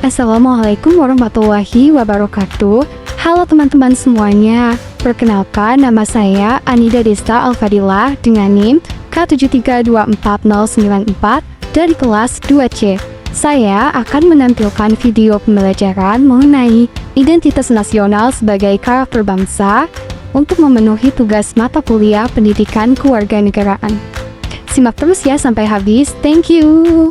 Assalamualaikum warahmatullahi wabarakatuh. Halo teman-teman semuanya. Perkenalkan, nama saya Anida Desta Alfadilah dengan NIM K73244094 dari kelas 2C. Saya akan menampilkan video pembelajaran mengenai identitas nasional sebagai karakter bangsa untuk memenuhi tugas mata kuliah pendidikan kewarganegaraan. Simak terus ya sampai habis. Thank you.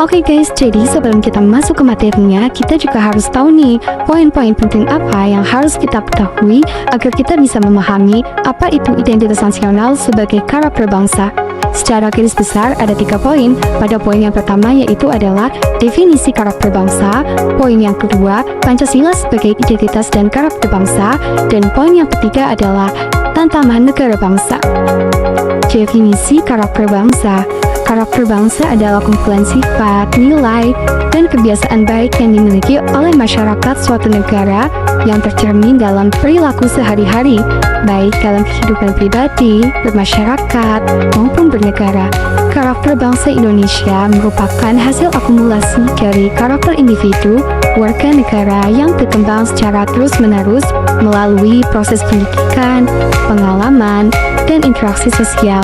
Oke guys, jadi sebelum kita masuk ke materinya, kita juga harus tahu nih poin-poin penting apa yang harus kita ketahui agar kita bisa memahami apa itu identitas nasional sebagai karakter bangsa. Secara garis besar ada 3 poin. Pada poin yang pertama yaitu adalah definisi karakter bangsa, poin yang kedua Pancasila sebagai identitas dan karakter bangsa, dan poin yang ketiga adalah tantangan negara bangsa. Definisi karakter bangsa. Karakter bangsa adalah kumpulan sifat, nilai, dan kebiasaan baik yang dimiliki oleh masyarakat suatu negara yang tercermin dalam perilaku sehari-hari, baik dalam kehidupan pribadi, bermasyarakat, maupun bernegara. Karakter bangsa Indonesia merupakan hasil akumulasi dari karakter individu, warga negara yang berkembang secara terus-menerus melalui proses pendidikan, pengalaman, dan interaksi sosial.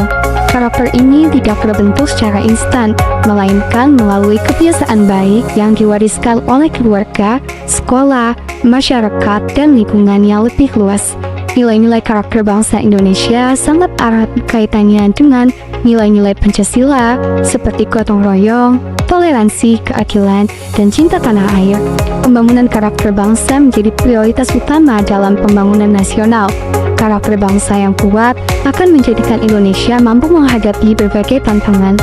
Karakter ini tidak terbentuk secara instan, melainkan melalui kebiasaan baik yang diwariskan oleh keluarga, sekolah, masyarakat, dan lingkungan yang lebih luas. Nilai-nilai karakter bangsa Indonesia sangat erat kaitannya dengan nilai-nilai Pancasila seperti gotong royong, toleransi, keadilan, dan cinta tanah air. Pembangunan karakter bangsa menjadi prioritas utama dalam pembangunan nasional. Karakter bangsa yang kuat akan menjadikan Indonesia mampu menghadapi berbagai tantangan,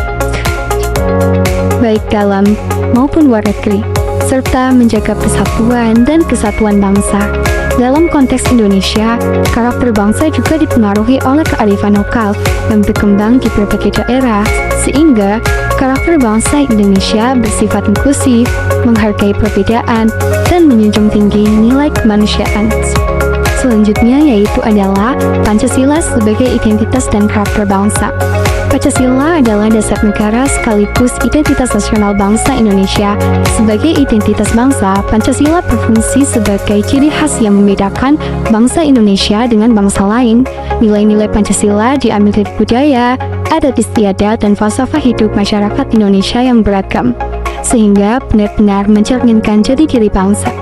baik dalam maupun luar negeri, serta menjaga persatuan dan kesatuan bangsa. Dalam konteks Indonesia, karakter bangsa juga dipengaruhi oleh kearifan lokal yang berkembang di berbagai daerah, sehingga karakter bangsa Indonesia bersifat inklusif, menghargai perbedaan, dan menjunjung tinggi nilai kemanusiaan. Selanjutnya yaitu adalah Pancasila sebagai identitas dan karakter bangsa. Pancasila adalah dasar negara sekaligus identitas nasional bangsa Indonesia. Sebagai identitas bangsa, Pancasila berfungsi sebagai ciri khas yang membedakan bangsa Indonesia dengan bangsa lain. Nilai-nilai Pancasila diambil dari budaya, adat istiadat, dan falsafah hidup masyarakat Indonesia yang beragam, sehingga benar-benar mencerminkan jati diri bangsa.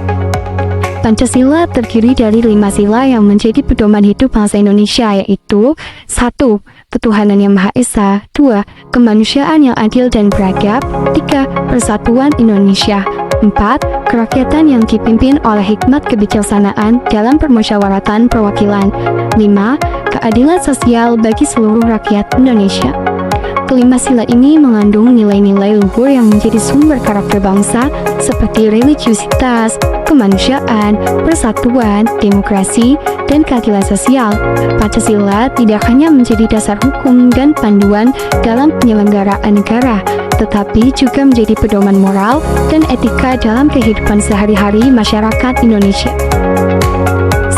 Pancasila terdiri dari 5 sila yang menjadi pedoman hidup bangsa Indonesia, yaitu 1. Ketuhanan yang Maha Esa, 2. Kemanusiaan yang adil dan beradab, 3. Persatuan Indonesia, 4. Kerakyatan yang dipimpin oleh hikmat kebijaksanaan dalam permusyawaratan perwakilan, 5. Keadilan sosial bagi seluruh rakyat Indonesia. Kelima sila ini mengandung nilai-nilai luhur yang menjadi sumber karakter bangsa seperti religiusitas, kemanusiaan, persatuan, demokrasi, dan keadilan sosial. Pancasila tidak hanya menjadi dasar hukum dan panduan dalam penyelenggaraan negara, tetapi juga menjadi pedoman moral dan etika dalam kehidupan sehari-hari masyarakat Indonesia.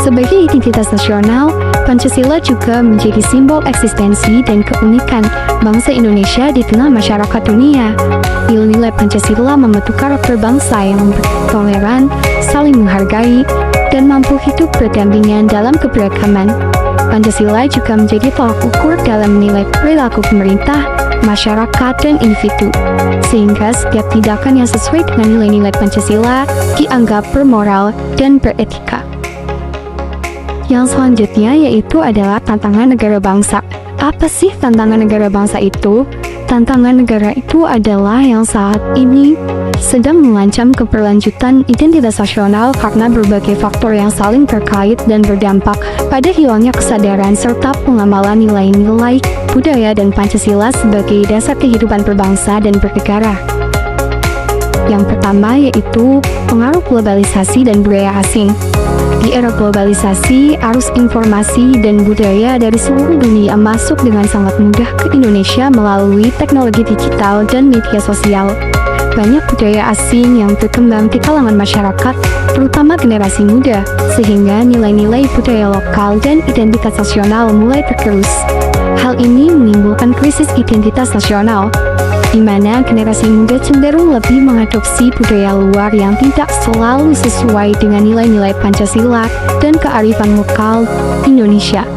Sebagai identitas nasional, Pancasila juga menjadi simbol eksistensi dan keunikan bangsa Indonesia di tengah masyarakat dunia. Nilai-nilai Pancasila membentuk karakter bangsa yang toleran, saling menghargai, dan mampu hidup berdampingan dalam keberagaman. Pancasila juga menjadi tolak ukur dalam menilai perilaku pemerintah, masyarakat, dan individu, sehingga setiap tindakan yang sesuai dengan nilai-nilai Pancasila dianggap bermoral dan beretika. Yang selanjutnya yaitu adalah tantangan negara bangsa. Apa sih tantangan negara bangsa itu? Tantangan negara itu adalah yang saat ini sedang mengancam keberlanjutan identitas nasional karena berbagai faktor yang saling terkait dan berdampak pada hilangnya kesadaran serta pengamalan nilai-nilai budaya dan Pancasila sebagai dasar kehidupan berbangsa dan bernegara. Yang pertama yaitu pengaruh globalisasi dan budaya asing. Di era globalisasi, arus informasi dan budaya dari seluruh dunia masuk dengan sangat mudah ke Indonesia melalui teknologi digital dan media sosial. Banyak budaya asing yang berkembang di kalangan masyarakat, terutama generasi muda, sehingga nilai-nilai budaya lokal dan identitas nasional mulai tergerus. Hal ini menimbulkan krisis identitas nasional, di mana generasi muda cenderung lebih mengadopsi budaya luar yang tidak selalu sesuai dengan nilai-nilai Pancasila dan kearifan lokal Indonesia.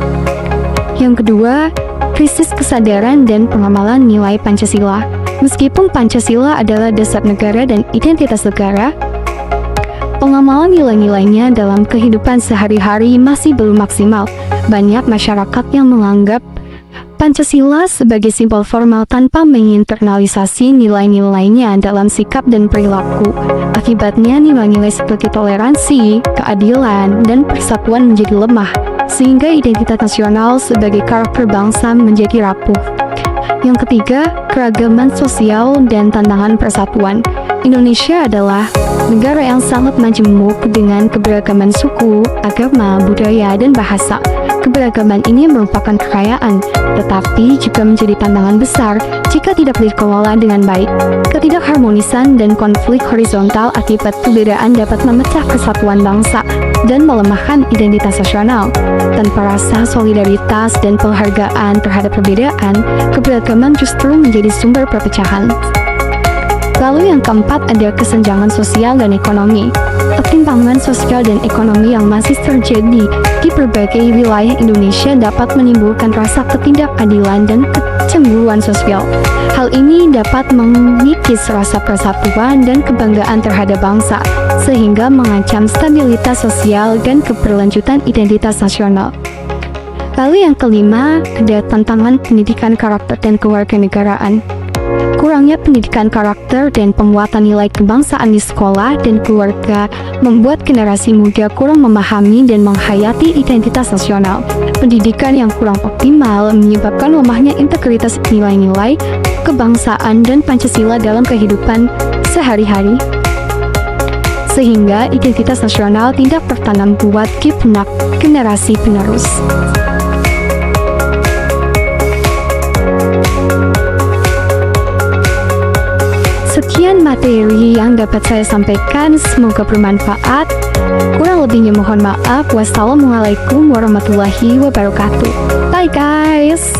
Yang kedua, krisis kesadaran dan pengamalan nilai Pancasila. Meskipun Pancasila adalah dasar negara dan identitas negara, pengamalan nilai-nilainya dalam kehidupan sehari-hari masih belum maksimal. Banyak masyarakat yang menganggap Pancasila sebagai simbol formal tanpa menginternalisasi nilai-nilainya dalam sikap dan perilaku. Akibatnya, nilai-nilai seperti toleransi, keadilan, dan persatuan menjadi lemah, sehingga identitas nasional sebagai karakter bangsa menjadi rapuh. Yang ketiga, keragaman sosial dan tantangan persatuan. Indonesia adalah negara yang sangat majemuk dengan keberagaman suku, agama, budaya, dan bahasa. Keberagaman ini merupakan kekayaan, tetapi juga menjadi tantangan besar jika tidak dikelola dengan baik. Ketidakharmonisan dan konflik horizontal akibat perbedaan dapat memecah kesatuan bangsa dan melemahkan identitas nasional. Tanpa rasa solidaritas dan penghargaan terhadap perbedaan, keberagaman justru menjadi sumber perpecahan. Lalu yang keempat ada kesenjangan sosial dan ekonomi. Ketimpangan sosial dan ekonomi yang masih terjadi di berbagai wilayah Indonesia dapat menimbulkan rasa ketidakadilan dan kecemburuan sosial. Hal ini dapat mengikis rasa persatuan dan kebanggaan terhadap bangsa, sehingga mengancam stabilitas sosial dan keberlanjutan identitas nasional. Lalu yang kelima, ada tantangan pendidikan karakter dan kewarganegaraan. Kurangnya pendidikan karakter dan penguatan nilai kebangsaan di sekolah dan keluarga membuat generasi muda kurang memahami dan menghayati identitas nasional. Pendidikan yang kurang optimal menyebabkan lemahnya integritas nilai-nilai kebangsaan dan Pancasila dalam kehidupan sehari-hari, sehingga identitas nasional tidak tertanam kuat di benak generasi penerus. Sekian materi yang dapat saya sampaikan, semoga bermanfaat. Kurang lebihnya mohon maaf. Wassalamualaikum warahmatullahi wabarakatuh. Bye guys.